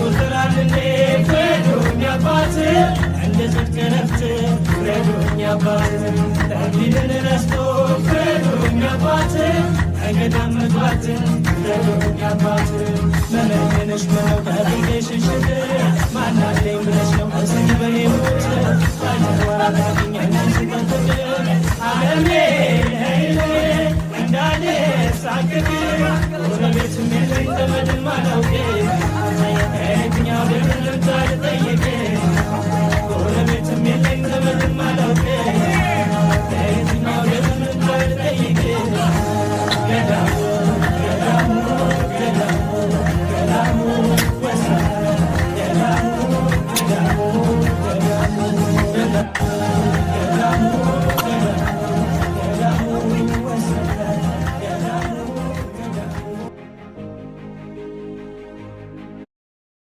ወራልኔ ፍረዱኝ አባት እንደ ጽድቅ ነፍስ ፍረዱኝ አባት ተግሊልን ረስቶ ፍረዱኝ አባት አይገዳም መግባት ፍረዱኝ አባት መመንሽ ነው ከቤቴ ሽሽት ማናለኝ ብለሽ ነው እስኪ በኔ ሞት ታጀወራላኝ አይነሽ ጠንጥቅ አለሜ ሄይሌ እንዳለ ሳቅቅ ጎረቤት ሜለኝ ዘመድም አላውቅ